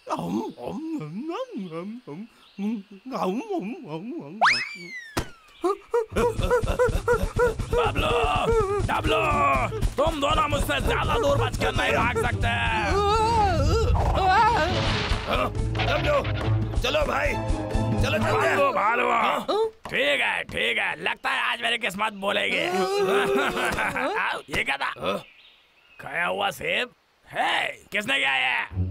W, W, तुम दोनों मुझसे ज्यादा दूर बच कर नहीं भाग सकते। डब्लू, चलो भाई, चलो चलते हैं। भालू, ठीक है, लगता है आज मेरी किस्मत बोलेगी। ये क्या था? खाया हुआ सेब है? किसने किया ये?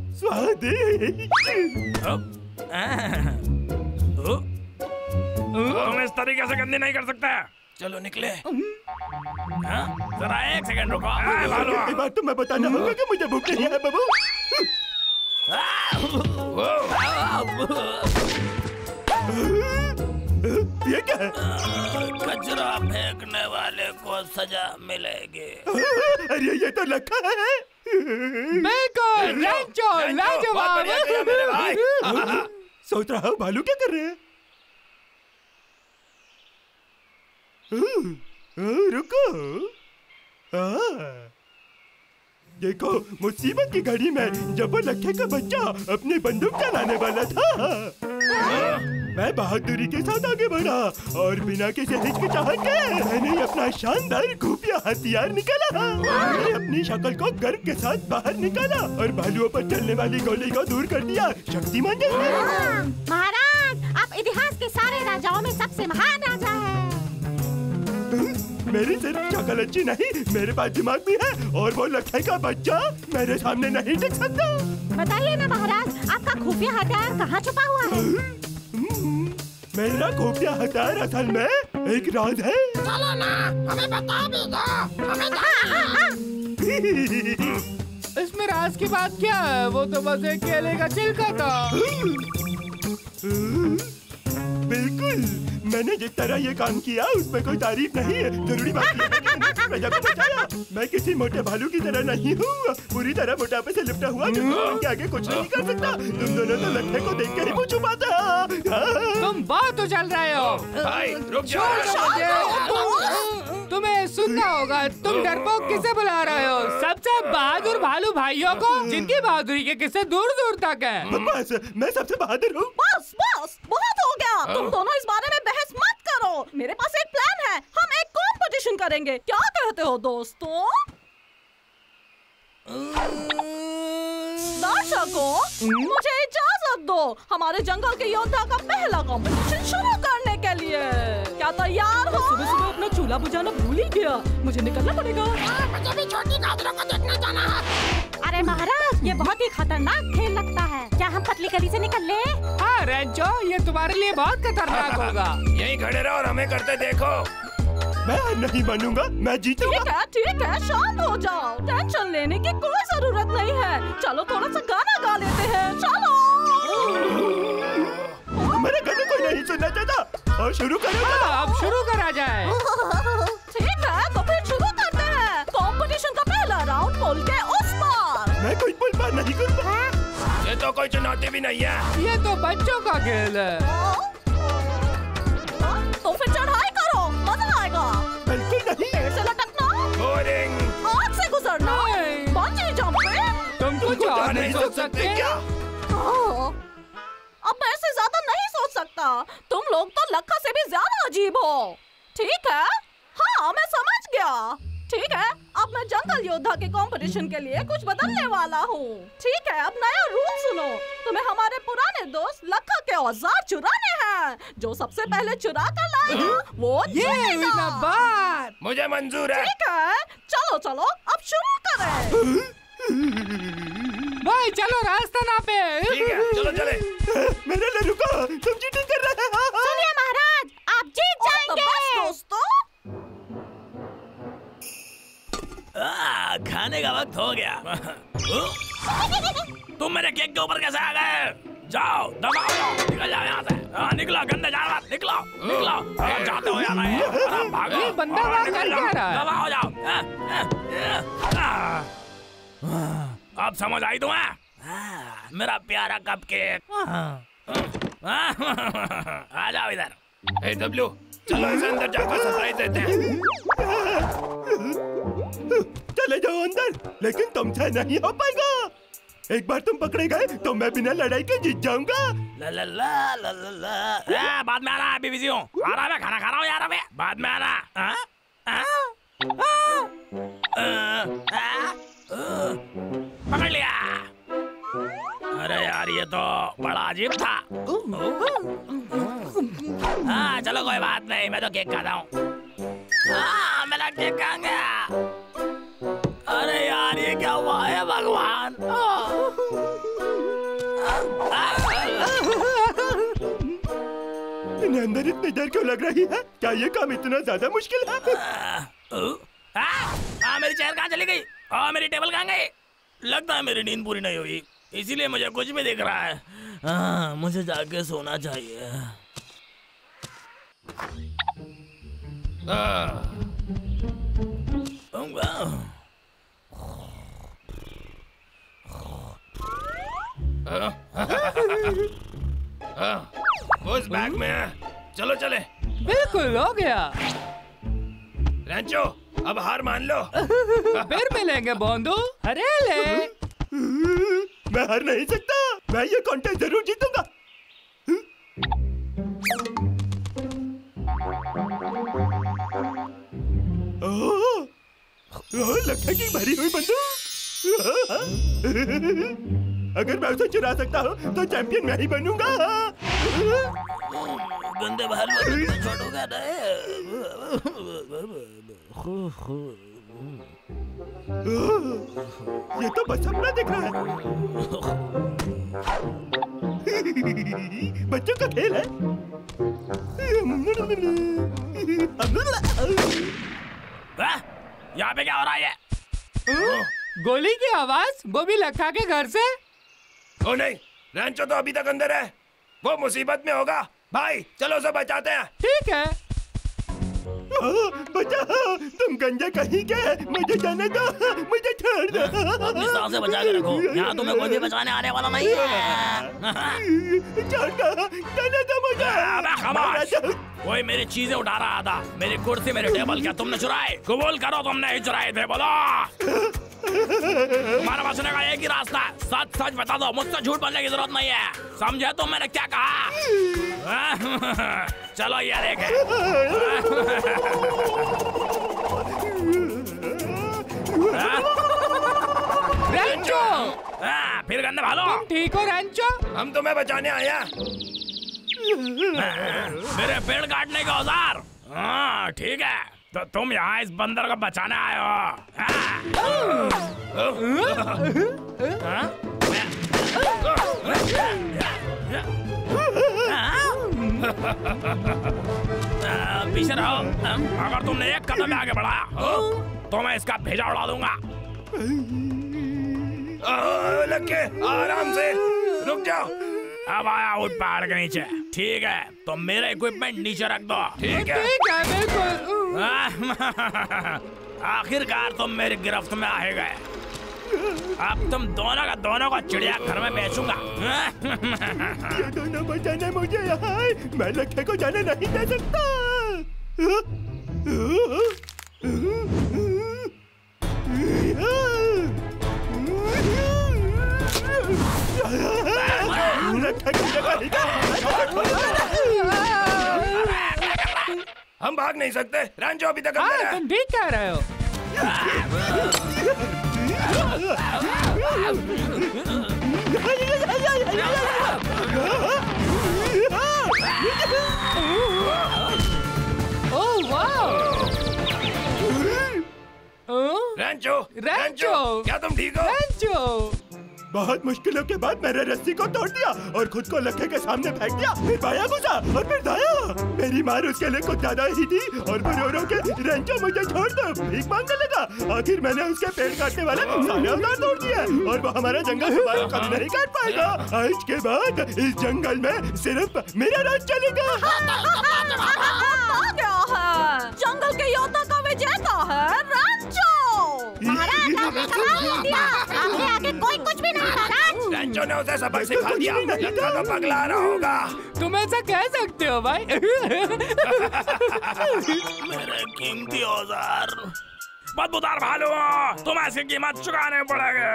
तुम इस तरीके से गंदी नहीं कर सकते। चलो निकले। जरा एक सेकंड रुको। एक बात तो मैं बताना होगा कि मुझे भूख नहीं है बाबू। ये क्या है? कचरा फेंकने वाले को सजा मिलेगी। अरे ये तो लखा है। बिल्कुल, लाजवाब। मेरे भाई। सोच रहा हूँ भालू क्या कर रहे हैं? रुको। देखो, मुसीबत की घड़ी में जब वो लखे का बच्चा अपनी बंदूक चलाने वाला था, मैं बहादुरी के साथ आगे बढ़ा और बिना किसी हिचकिचाहट के मैंने अपना शानदार खुफिया हथियार निकाला। मैंने अपनी शक्ल को गर्व के साथ बाहर निकाला और भालुओं पर चलने वाली गोली को दूर कर दिया। शक्तिमान जैसे। महाराज, आप इतिहास के सारे राजाओं में सबसे महान राजा हैं। मेरी सिर्फ शक्ल अच्छी नहीं, मेरे पास दिमाग भी है और वो लखे का बच्चा मेरे सामने नहीं टिक सकता। बताइए ना महाराज, आपका खुफिया हथियार कहाँ छुपा हुआ है? मेरा खुफिया हथियार असल में एक राज है। चलो ना, हमें बता भी दो। इसमें राज की बात क्या है? वो तो बस एक केले का छिलका था। बिल्कुल, मैंने जिस तरह ये काम किया उसमें कोई तारीफ नहीं है। जरूरी बात है कि मैंने प्रजा को बचाया। मैं किसी मोटे भालू की तरह नहीं हूँ, पूरी तरह मोटापे से लिपटा हुआ जो उनके आगे कुछ नहीं कर सकता। तुम दोनों तो लखने को देख कर ही मुझे छुपाता। तुम बहुत उछल रहे हो। भाई रुक जाओ। तुम्हें सुनना होगा। तुम डरपोक किसे बुला रहे हो? सबसे बहादुर भालू भाइयों को, जिनकी बहादुरी के किस्से दूर दूर तक है। बस, मैं सबसे बहादुर हूँ। बस बहुत हो गया। तुम दोनों इस बारे में बहस मत करो। मेरे पास एक प्लान है। हम एक कंपटीशन करेंगे। क्या कहते हो दोस्तों? दर्शकों, मुझे इजाजत दो हमारे जंगल के योद्धा का पहला कंपटीशन शुरू करने के लिए। क्या तैयार हो? सुबह सुबह अपना चूल्हा बुझाना भूल ही गया। मुझे निकलना पड़ेगा। मुझे भी छोटी गाजरों को देखने जाना है। अरे महाराज, ये बहुत ही खतरनाक खेल लगता है। क्या हम पतली गली से निकल ले? हाँ रेंचो, ये तुम्हारे लिए बहुत खतरनाक होगा। यहीं खड़े रहो और हमें करते देखो। मैं नहीं मानूंगा, मैं जीतूंगा। ठीक है, शांत हो जाओ। टेंशन लेने की कोई जरूरत नहीं है। चलो थोड़ा सा गाना गा लेते हैं। चलो। मेरे गाने कोई नहीं सुनना चाहता। और शुरू करो। अब शुरू करा जाए। ठीक है, तो फिर शुरू करते हैं। कंपटीशन का पहला राउंड पुल के उस पार। मैं कोई पुल पार नहीं करूँगा। ये तो कोई चुनौती भी नहीं है। ये तो बच्चों का खेल है। तो फिर चढ़ाई करो, मजा आएगा। बिल्कुल नहीं। पेड़ से लटकना, बोरिंग। आग से गुजरना, बंजी जंपिंग। तुम कुछ और नहीं सोच सकते क्या? अब मैं इससे ज्यादा नहीं सोच सकता। तुम लोग तो लखा से भी ज्यादा अजीब हो। ठीक है, हाँ मैं समझ गया। ठीक है, अब मैं जंगल योद्धा के कंपटीशन के लिए कुछ बदलने वाला हूँ। ठीक है, अब नया रूल सुनो। तुम्हें हमारे पुराने दोस्त लखा के औजार चुराने हैं। जो सबसे पहले चुरा कर लाएगा वो जीतेगा। बात मुझे मंजूर है। ठीक है, चलो चलो अब शुरू करें। भाई चलो, रास्ता नापे। ठीक है, चलो चले। मेरे लिए रुको, तुम चीटिंग कर रहे हो। सुनिए महाराज, आप जीत जाएंगे। दोस्तों, खाने का वक्त हो गया। तुम मेरे केक के ऊपर कैसे आ गए? जाओ, दबाओ, निकल जाओ यहाँ से। निकलो गंदे जानवर, निकलो। जाते हो या नहीं? भागो। ये बंदा वहाँ कर क्या रहा है? दबाओ जाओ। अब समझ आई तुम्हें? मेरा प्यारा कपकेक। आ जाओ इधर। ए डब्लू, चलो इसे अंदर जाकर सरप्राइज देते हैं। चले जाओ अंदर, लेकिन तुमसे नहीं हो पाएगा। एक बार तुम पकड़े गए तो मैं बिना लड़ाई के जीत जाऊंगा। ला ला ला ला ला ला। बाद में आना, अभी बिजी हूँ। आ रहा मैं, खाना खा रहा हूँ यार, मैं बाद में आना। पकड़ लिया। अरे यार ये तो बड़ा अजीब था। हाँ चलो कोई बात नहीं, मैं तो केक खाता हूँ। हाँ मेरा केक कहाँ गया? अरे यार ये क्या हुआ है भगवान? इन्हें अंदर इतनी डर क्यों लग रही है? क्या ये काम इतना ज्यादा मुश्किल है? मेरी चेयर कहाँ चली गई? मेरी टेबल कहाँ गई? लगता है मेरी नींद पूरी नहीं हुई, इसीलिए मुझे कुछ भी दिख रहा है। मुझे जाके सोना चाहिए। उस बैग में है। चलो चले। बिल्कुल हो गया। रैंचो अब हार मान लो। फिर मिलेंगे बोंदू। अरे ले। मैं हार नहीं सकता, मैं ये कॉन्टेस्ट जरूर जीतूंगा। लगता है कि भरी हुई बंदूक। अगर मैं उसे चुरा सकता हूँ तो चैंपियन मैं ही बनूंगा। गंदे भालू छोड़ूंगा ये तो बस सपना दिख रहा है। बच्चों का खेल है। यहाँ पे क्या हो रहा है? गोली की आवाज, वो भी लखा के घर से। ओ नहीं, रैंचो तो अभी तक अंदर है, वो मुसीबत में होगा। भाई चलो उसे बचाते हैं। ठीक है। बचाओ, तुम गंजा कहीं के, मुझे जाने दो, मुझे छोड़ दो। अपनी सांस से बचा के रखो, यहाँ तुम्हें कोई भी बचाने आने वाला नहीं है। छोड़ दो, जाने दो मुझे। खामोश, कोई मेरी चीजें उठा रहा था, मेरी कुर्सी मेरे टेबल, क्या तुमने चुराए? कबूल करो तुमने ही चुराए थे, बोलो। तुम्हारा बचने का एक ही रास्ता है, सच सच बता दो, मुझसे झूठ बोलने की जरूरत नहीं है, समझे तुम मैंने क्या कहा? चलो ये देखे। रैंचो, फिर गंदे भालो। ठीक हो रैंचो? हम तुम्हें बचाने आया। मेरे पेड़ काटने का औजार। हाँ ठीक है, तो तुम यहाँ इस बंदर को बचाने आए हो। पीछे रहो, अगर तुमने एक कदम आगे बढ़ाया तो मैं इसका भेजा उड़ा दूंगा। लक्के आराम से, रुक जाओ। अब आया उठ पहाड़ के नीचे। ठीक है, तो मेरा इक्विपमेंट नीचे रख दो। ठीक है। ठीक है, बिल्कुल। आखिरकार तुम मेरी गिरफ्त में आ गए। अब तुम दोनों का चिड़िया घर में बेचूंगा। ये दोनों बचाने मुझे यहाँ, मैं लक्ष्य को जाने नहीं दे सकता। हम भाग नहीं सकते, रैंचो अभी तक अंदर है। तुम ठीक कह रहे हो। ओह वाह! रैंचो, क्या तुम ठीक हो? रैंचो, बहुत मुश्किलों के बाद मैंने रस्सी को तोड़ दिया और खुद को लक्ष्य के सामने फेंक दिया। फिर बाया घुसा और फिर दाया। मेरी मार उसके लिए कुछ ज्यादा ही थी और रो रो के रैंचो मुझे छोड़ दो भीख मांगने लगा। आखिर मैंने उसके पेड़ काटने वाले सारे औजार तोड़ दिए और वो हमारा जंगल दोबारा कभी नहीं काट पाएगा। आज के बाद इस जंगल में सिर्फ मेरा राज चलेगा। क्या है? जंगल के योद्धा का विजेता है रैंचो। महाराज आपने सवाल कर दिया, आपके आगे कोई कुछ भी नहीं। महाराज रैंचो ने उसे सबक सिखा दिया, लगता तो पगला रहा होगा। तुम ऐसा कह सकते हो भाई। मेरे कीमती औजार, बदबूदार भालू, तुम ऐसी कीमत चुकाने पड़ेंगे।